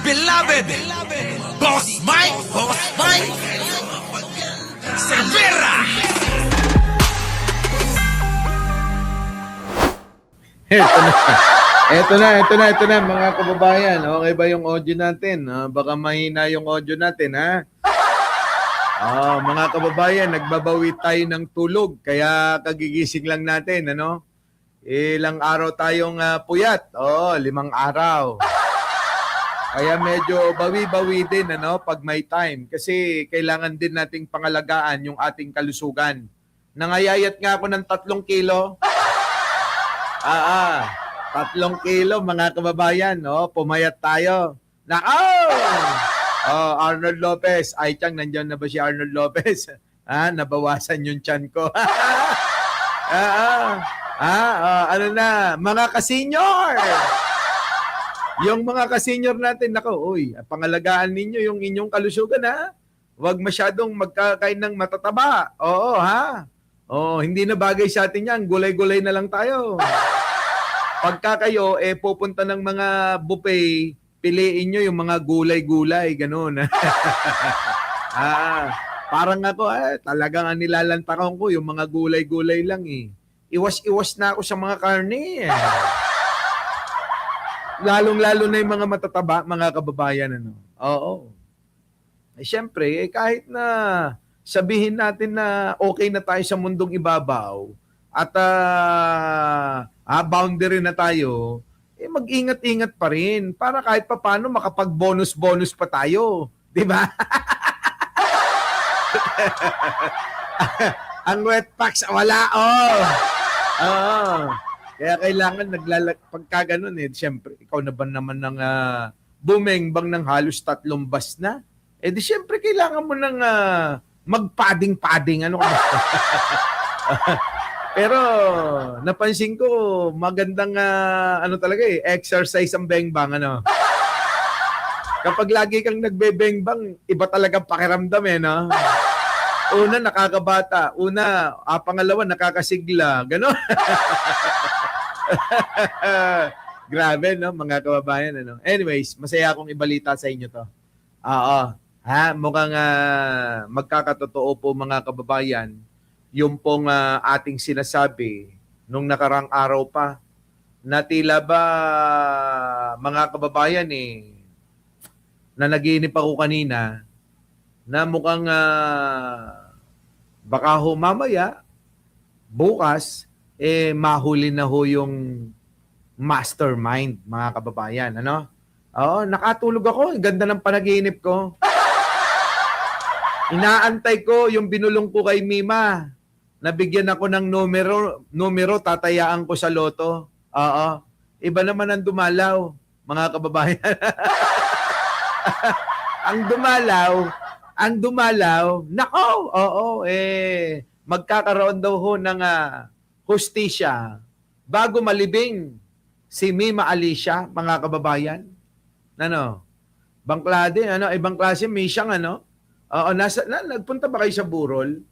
beloved Boss Mike Cervera. Ito na mga kababayan. Okay ba yung audio natin? Baka mahina yung audio natin, ha? Mga kababayan, nagbabawi tayo ng tulog. Kaya kagigising lang natin, ano? Ilang araw tayong puyat. 5 araw. Kaya medyo bawi-bawi din, ano, pag may time. Kasi kailangan din nating pangalagaan yung ating kalusugan. Nangayayat nga ako ng 3 kilo. 3 kilo, mga kababayan. Pumayat tayo. Nako! Arnold Lopez. Ay, Chang, nandiyan na ba si Arnold Lopez? Nabawasan yung tiyan ko. Ano na, mga kasenyor! Yung mga kasenyor natin, nako, pangalagaan ninyo yung inyong kalusugan, ha? Huwag masyadong magkakain ng matataba. Oo, ha? Hindi na bagay sa atin yan. Gulay-gulay na lang tayo. Pagka kayo, pupunta ng mga buffet, piliin nyo yung mga gulay-gulay, ganun. Parang ako, talagang nilalantakan ko yung mga gulay-gulay lang, eh. Iwas-iwas na ako sa mga karne, eh. Lalong-lalo na yung mga matataba, mga kababayan, ano. Oo. Siyempre, kahit na sabihin natin na okay na tayo sa mundong ibabaw at boundary na tayo, mag-ingat-ingat pa rin para kahit papaano makapag-bonus-bonus pa tayo. Di ba? Ang wet packs, wala, Kaya kailangan pagka ganun, siyempre, ikaw na ba naman ng bumengbang ng halos 3 bus na? Di siyempre, kailangan mo ng magpading-pading. Ano ka ba? Pero, napansin ko, magandang, talaga exercise ang bengbang, ano? Kapag lagi kang nagbe-bengbang, iba talagang pakiramdam, no? Una, nakakabata. Pangalawa, nakakasigla. Ganon. Grabe, no, mga kababayan, ano. Anyways, masaya akong ibalita sa inyo to. Mukhang magkakatotoo po, mga kababayan, yung pong ating sinasabi nung nakarang araw pa na tila ba, mga kababayan, na naginip ako kanina na mukhang baka ho mamaya, bukas, mahuli na ho yung mastermind, mga kababayan. Ano? Nakatulog ako. Ganda ng panaginip ko. Inaantay ko yung binulong ko kay Mima. Nabigyan ako ng numero, tatayaan ko sa loto. Iba naman ang dumalaw, mga kababayan. Ang dumalaw, nako, magkakaroon daw ho ng hustisya bago malibing si Mima Alicia, mga kababayan. Bangkla din, ibang klase, may siyang, nagpunta ba kayo sa burol?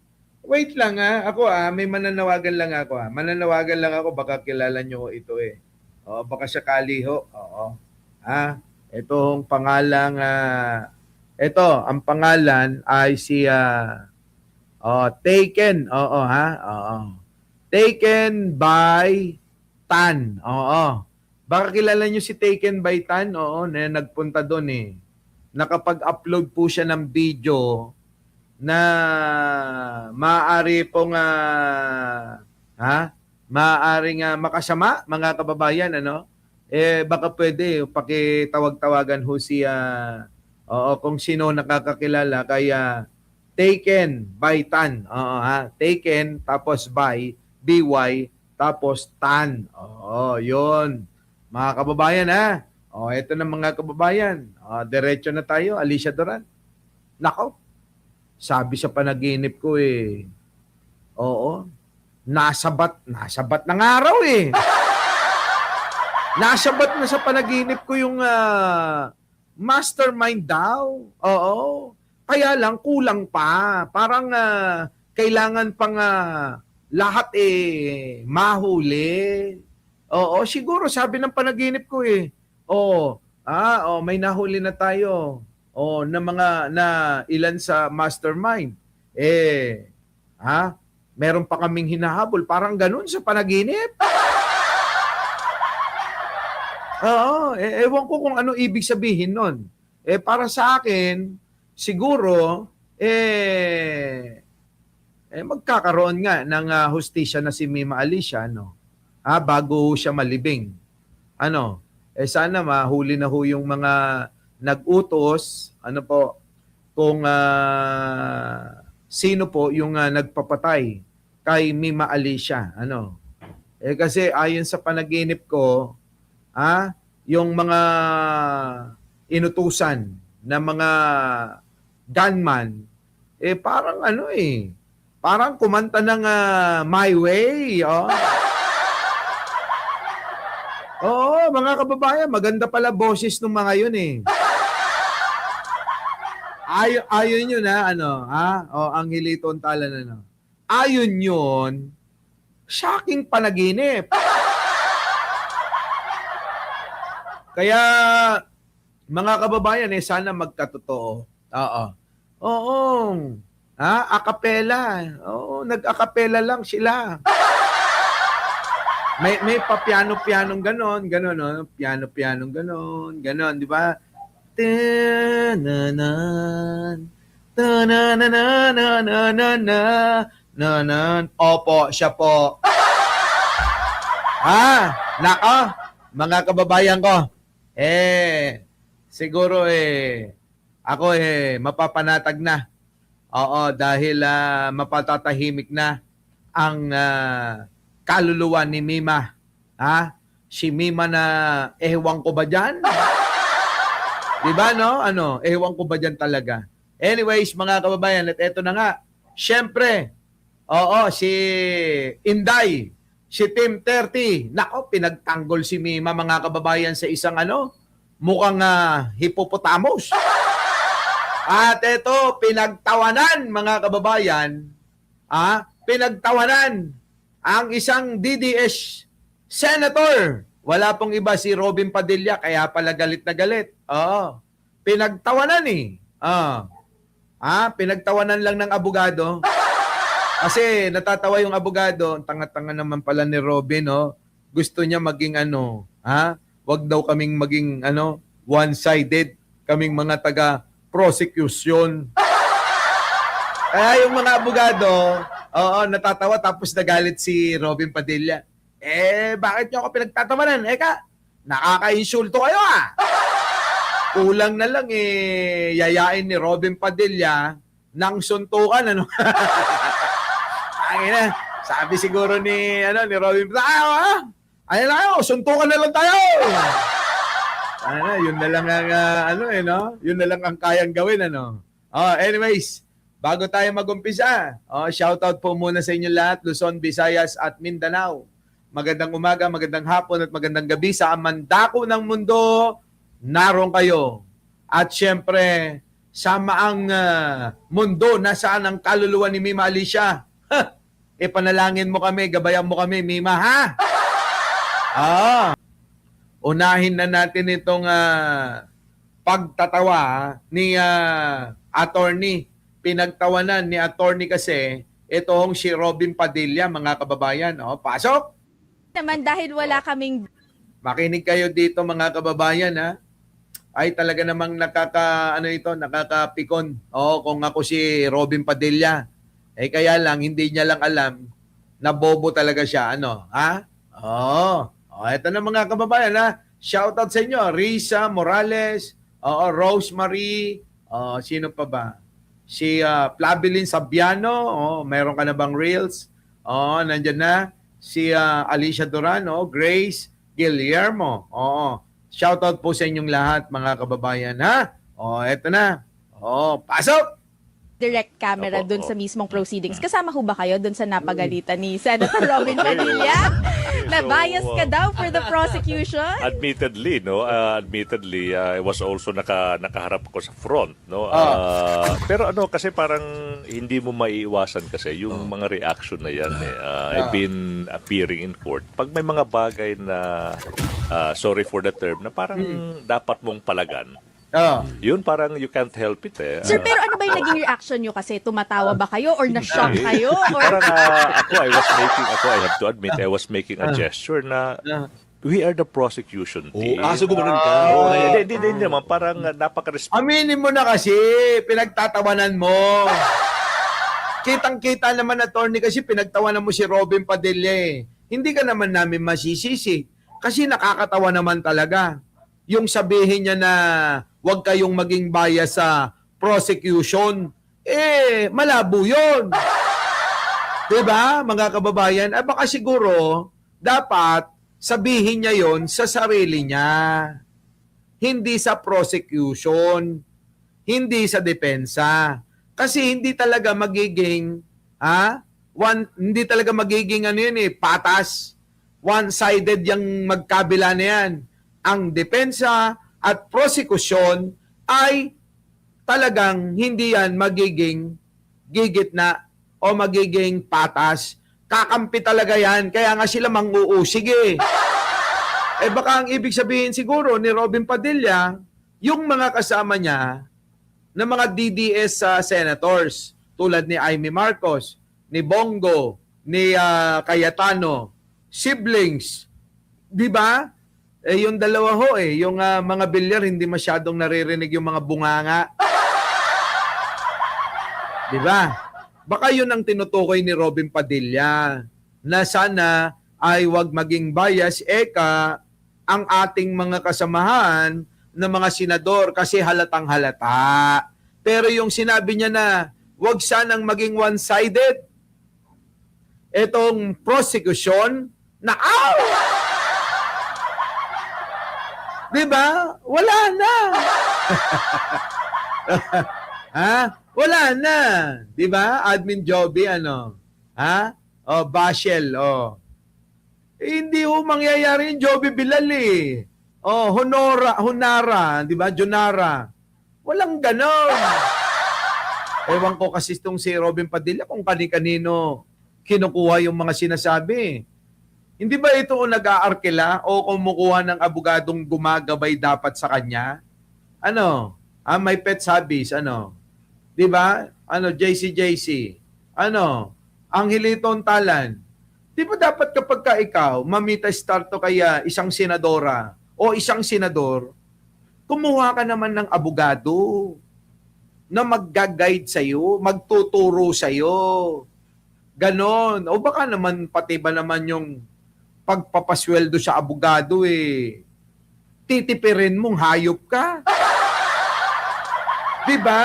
Wait lang, ako, may mananawagan lang ako, Mananawagan lang ako, baka kilala nyo ito, baka sakali ho, itong pangalang, ang pangalan ay si Taken. Taken by Tan. Baka kilala nyo si Taken by Tan. Na nagpunta doon, Nakapag-upload po siya ng video na maaari pong maaaring makasama, mga kababayan, ano? Baka pwede pakitawag-tawagan ho si kung sino nakakakilala, kaya Taken by Tan. Taken tapos by BY tapos Tan. Yun. Mga kababayan, ito na, mga kababayan. Diretso na tayo, Alicia Duran. Nako. Sabi sa panaginip ko, nasabat ng araw, Nasabat na sa panaginip ko yung mastermind daw. Kaya lang, kulang pa. Parang kailangan pang lahat mahuli. Siguro sabi ng panaginip ko May nahuli na tayo. Na mga na ilan sa mastermind. Meron pa kaming hinahabol. Parang ganun sa panaginip. Ewan ko kung ano ibig sabihin nun. Para sa akin, siguro, magkakaroon nga ng hustisya na si Mima Alicia, no? Bago siya malibing. Sana mahuli na ho yung mga nag-utos, kung sino po yung nagpapatay kay Mima Alicia, kasi ayon sa panaginip ko, yung mga inutusan na mga gunman, parang parang kumanta ng My Way, Oo, mga kababayan, maganda pala boses ng mga yun Ayon yun ang Hiliton Talan Ayon yun, shocking panaginip. Kaya, mga kababayan, sana magkatotoo. Oo. Akapela. Oo, nag-akapela lang sila. May pa-piano-pianong ganon, piano-pianong ganon, di ba? Tananan, tanananananananan. Opo, siya po. Nako, mga kababayan ko. Siguro ako mapapanatag na. Oo, dahil mapatatahimik na ang kaluluwa ni Mima. Si Mima na ewan ko ba dyan? Diba, no? Ewan ko ba dyan talaga? Anyways, mga kababayan, at eto na nga. Siyempre, si Inday, si Team 30. Nako, pinagtanggol si Mima, mga kababayan, sa isang mukhang hippopotamus. At eto, pinagtawanan, mga kababayan, pinagtawanan ang isang DDS senator. Wala pong iba si Robin Padilla, kaya pala galit na galit. Pinagtawanan pinagtawanan lang ng abogado. Kasi natatawa yung abogado, ang tanga-tanga naman pala ni Robin, Gusto niya maging wag daw kaming maging one-sided, kaming mga taga-prosecution. Kaya yung mga abogado, natatawa tapos nagalit si Robin Padilla. Bakit niyo ako pinagtatawanan? Nakaka-insulto kayo Kulang na lang yayain ni Robin Padilla ng suntukan, Sabi siguro ni Robin Padilla, ayun na kayo, suntukan na lang tayo. Yun na lang ang Yun na lang ang kayang gawin, Anyways, bago tayo mag-umpisa, shoutout po muna sa inyo lahat, Luzon, Visayas at Mindanao. Magandang umaga, magandang hapon at magandang gabi sa mandako ng mundo. Naroon kayo. At syempre, sa maang mundo, nasaan ang kaluluwa ni Mima Alicia? Ipanalangin mo kami, gabayan mo kami, Mima, ha? Unahin na natin itong pagtatawa ni attorney. Pinagtawanan ni attorney kasi itong si Robin Padilla, mga kababayan. Pasok! Naman dahil wala kaming Makinig kayo dito, mga kababayan, Ay talaga namang nakakapikon. Kung ako si Robin Padilla. Kaya lang, hindi niya lang alam na bobo talaga siya. Ito na, mga kababayan, Shoutout sa inyo. Risa Morales, Rosemary, sino pa ba? Si Flavilyn Sabiano, meron ka na bang reels? Nandyan na. Si Alicia Duran, Grace Guillermo. Shoutout po sa inyong lahat, mga kababayan, eto na. Pasok! direct camera dun sa mismong proceedings. Kasama ho ba kayo dun sa napagalitan ni Senator Robin Padilla? Na So, bias ka daw for the prosecution? admittedly, no, I was also nakaharap ko sa front, no. Pero ano kasi parang hindi mo maiiwasan kasi yung mga reaction na yan I've been appearing in court. Pag may mga bagay na sorry for the term na parang dapat mong palagan. Yun parang you can't help it Sir, pero ano ba yung naging reaction nyo kasi? Tumatawa ba kayo or na-shock kayo? Or... Parang I have to admit, I was making a gesture na we are the prosecution team. So gumanon ka. Hindi naman, parang napaka-respect. Aminin mo na kasi, pinagtatawanan mo. Kitang-kita naman, attorney, kasi pinagtawanan mo si Robin Padilla eh. Hindi ka naman namin masisisi. Kasi nakakatawa naman talaga. Yung sabihin niya na huwag kayong maging bias sa prosecution, malabo yun. Diba, mga kababayan? Baka siguro, dapat sabihin niya yon sa sarili niya. Hindi sa prosecution. Hindi sa depensa. Kasi hindi talaga magiging, hindi talaga magiging patas. One-sided yung magkabila na yan. Ang depensa at prosecution ay talagang hindi yan magiging gigitna o magiging patas. Kakampi talaga yan. Kaya nga sila mang-uusig baka ang ibig sabihin siguro ni Robin Padilla, yung mga kasama niya na mga DDS senators tulad ni Amy Marcos, ni Bongo, ni Cayetano, siblings, di ba? Yung dalawa yung mga bilyar, hindi masyadong naririnig yung mga bunganga. Di ba? Baka yun ang tinutukoy ni Robin Padilla na sana ay wag maging bias ang ating mga kasamahan ng mga senador kasi halatang halata. Pero yung sinabi niya na wag sanang maging one-sided, etong prosecution na diba? Wala na. Wala na. Diba? Admin Joby, Bashel, hindi mangyayari yung Joby Bilal Honara, diba? Jonara. Walang ganon. Ewan ko kasi itong si Robin Padilla kung kani-kanino kinukuha yung mga sinasabi. Hindi ba ito nag-aarkila o kumukuha ng abogadong gumagabay dapat sa kanya? My pet hobbies, di ba? JC. Angelito Talan. Di ba dapat kapag ka ikaw, mamita starto kaya isang senadora o isang senador, kumuha ka naman ng abogado na mag-guide sa'yo, magtuturo sa'yo. Ganon. O baka naman, pati ba naman yung pagpapasweldo sa abogado titipirin mong hayop ka. Diba?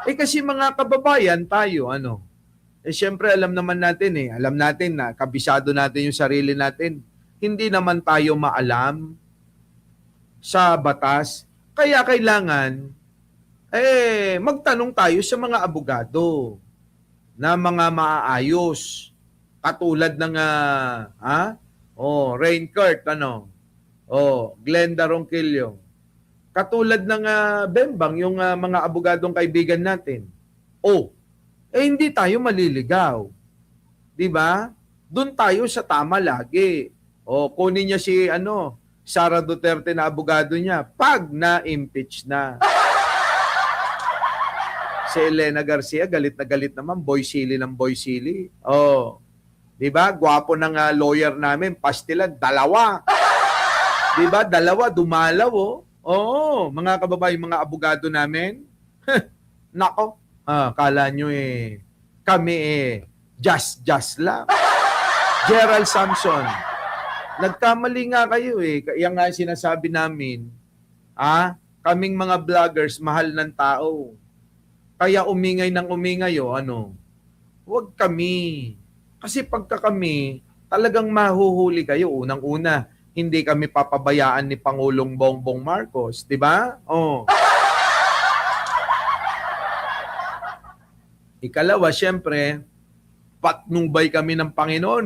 Kasi mga kababayan tayo, syempre alam naman natin alam natin na kabisado natin yung sarili natin. Hindi naman tayo maalam sa batas. Kaya kailangan, magtanong tayo sa mga abogado na mga maayos. Katulad ng, Rainkert, Glenda Ronquillo. Katulad ng Bembang, yung mga abogadong kaibigan natin. Hindi tayo maliligaw. Diba? Doon tayo sa tama lagi. Kunin niya si, Sara Duterte na abogado niya pag na-impeach na. Si Elena Garcia, galit na galit naman, boy silly ng boy silly. Diba? Gwapo ng lawyer namin, pastilan, 2. Diba? 2, dumalaw, mga kababayan, mga abogado namin. Nako, kala nyo kami just lang. Gerald Samson, nagkamali nga kayo Kaya nga sinasabi namin, kaming mga vloggers, mahal ng tao. Kaya umingay ng umingay, huwag kami. Kasi pagka kami, talagang mahuhuli kayo. Unang-una, hindi kami papabayaan ni Pangulong Bongbong Marcos. Diba? Ikalawa, syempre, patnubay kami ng Panginoon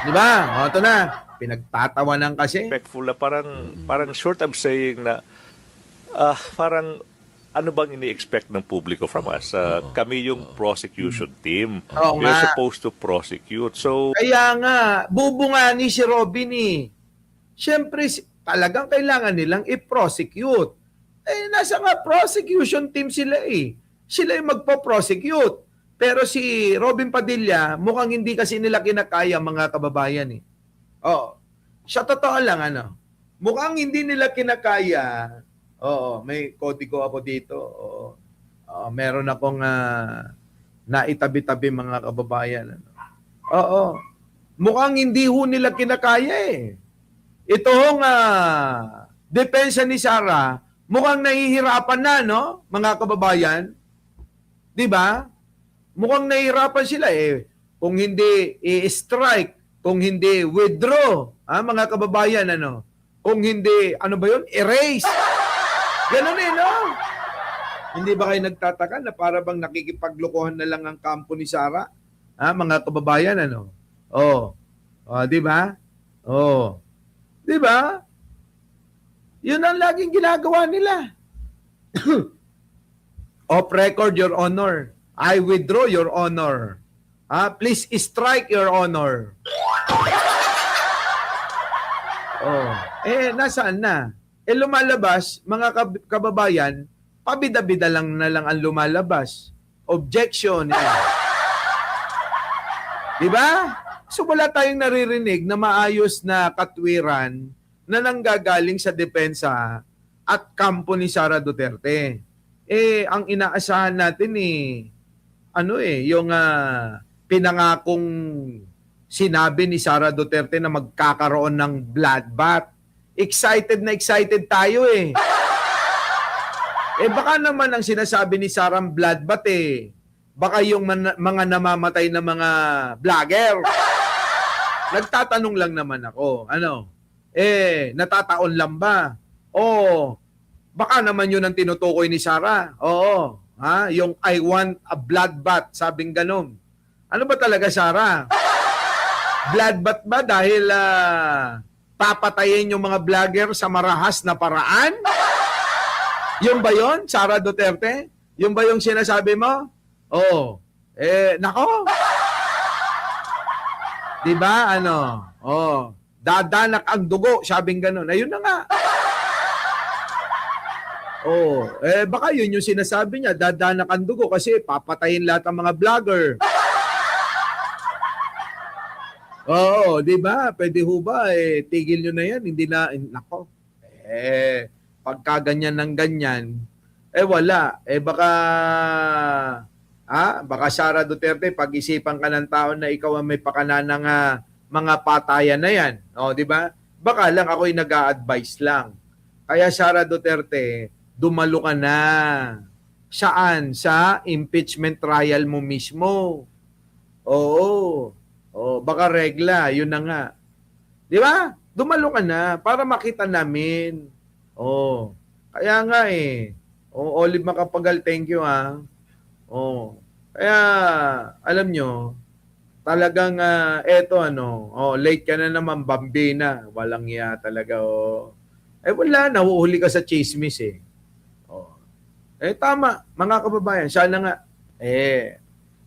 Di ba? O, ito na. Pinagtatawanan kasi. Respectful na parang short of saying na parang ano bang ini-expect ng publiko from us? Kami yung prosecution team. Oo We're nga. supposed to prosecute. So, Kaya nga, bubungani si Robin eh. Siyempre, talagang kailangan nilang i-prosecute. Eh, nasa nga prosecution team sila eh. Sila yung magpo-prosecute. Pero si Robin Padilla, mukhang hindi kasi nila kinakaya mga kababayan eh. Oo. Sa totoo lang, mukhang hindi nila kinakaya. Oo, may kodigo ako dito. Oo. Meron akong naitabi-tabi mga kababayan. Oo. Mukhang hindi ho nila kinakaya eh. Itong depensa ni Sara, mukhang nahihirapan na, no? Mga kababayan. 'Di ba? Mukhang nahihirapan sila eh. Kung hindi i-strike, kung hindi withdraw, mga kababayan, Kung hindi, ano ba 'yun? Erase. Ganun eh, no? Hindi ba kayo nagtataka na para bang nakikipaglokohan na lang ang kampo ni Sara? Mga kababayan, di ba? Di ba? Yun ang laging ginagawa nila. Off record, Your Honor. I withdraw, Your Honor. Please strike, Your Honor. Nasaan na? Lumalabas, mga kababayan, pabida-bida lang na lang ang lumalabas. Objection. Di ba? So wala tayong naririnig na maayos na katwiran na nanggagaling sa depensa at kampo ni Sara Duterte. Ang inaasahan natin yung pinangakong sinabi ni Sara Duterte na magkakaroon ng bloodbath. Excited na excited tayo eh. Baka naman ang sinasabi ni Sara bloodbath baka yung mga namamatay na mga vlogger. Nagtatanong lang naman ako. Natataon lang ba? Baka naman yun ang tinutukoy ni Sara. Oo. Yung I want a bloodbath, sabing ganon. Ano ba talaga, Sara? Bloodbath ba dahil papatayin yung mga vlogger sa marahas na paraan? Yung ba yun, Sara Duterte? Yung ba yung sinasabi mo? Nako. Diba, dadanak ang dugo, sabing ganun. Ayun na nga. Baka yun yung sinasabi niya, dadanak ang dugo kasi papatayin lahat ng mga vlogger. Di ba? Pwede ho ba? Tigil nyo na yan. Hindi na, nako. Pagka ganyan ng ganyan, wala. Baka Sara Duterte, pag-isipan ka ng tao na ikaw ang may pakana ng mga patayan na yan. Di ba? Baka lang ako'y nag-a-advise lang. Kaya Sara Duterte, dumalo ka na. Saan? Sa impeachment trial mo mismo. Baka regla, yun na nga. Di ba? Dumalo ka na para makita namin. Kaya nga Olive Macapagal, thank you Kaya, alam nyo, talagang late ka na naman, bambina. Walang iya talaga, wala, nahuhuli ka sa chismis tama, mga kababayan, sana nga,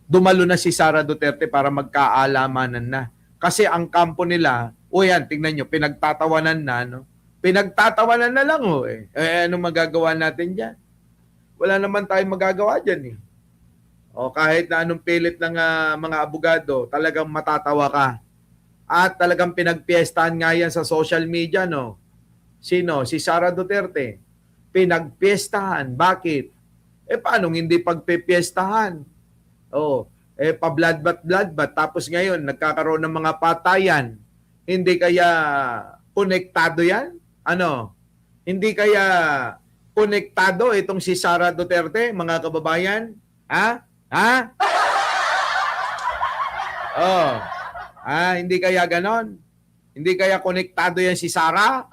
dumalo na si Sara Duterte para magkaalamanan na. Kasi ang kampo nila, yan, tingnan nyo, pinagtatawanan na, Pinagtatawanan na lang, ano magagawa natin dyan? Wala naman tayong magagawa dyan, kahit na anong pilit ng mga abogado, talagang matatawa ka. At talagang pinagpiestahan nga yan sa social media, Sino? Si Sara Duterte. Pinagpiestahan. Bakit? Paano hindi pagpipiestahan? Pa-bloodbath. Tapos ngayon, nagkakaroon ng mga patayan. Hindi kaya konektado yan? Hindi kaya konektado itong si Sara Duterte, mga kababayan? Hindi kaya ganon? Hindi kaya konektado yan si Sara?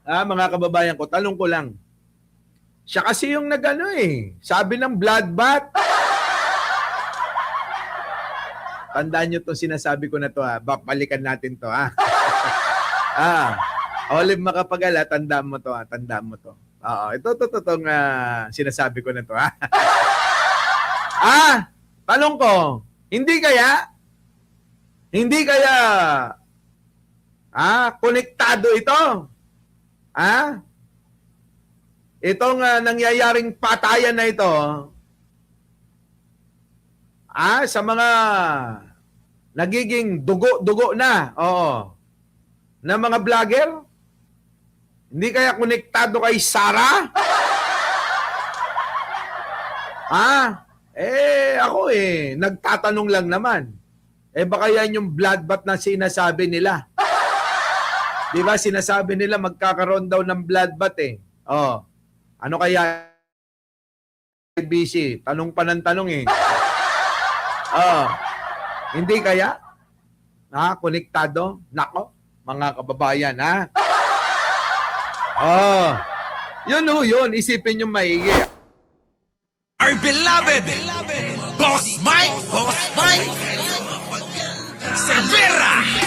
Mga kababayan ko, tanong ko lang. Siya kasi yung nagano sabi ng bloodbath. tandaan nyo itong sinasabi ko na to ha. Balikan natin to ha. Olive Makapagala, tandaan mo to ha. Tandaan mo to. Oo, ito itong sinasabi ko na to ha. Tanong ko, hindi kaya konektado ito? Itong nangyayaring patayan na ito, sa mga nagiging dugo-dugo na, na mga vlogger? Hindi kaya konektado kay Sara? Ako nagtatanong lang naman. Baka yan yung bloodbath na sinasabi nila. Di ba sinasabi nila magkakaroon daw ng bloodbath Ano kaya BC? Tanong pa ng tanong Hindi kaya? Konektado? Nako, mga kababayan yun. Isipin nyo maigi. Our beloved Boss Mike Cervera.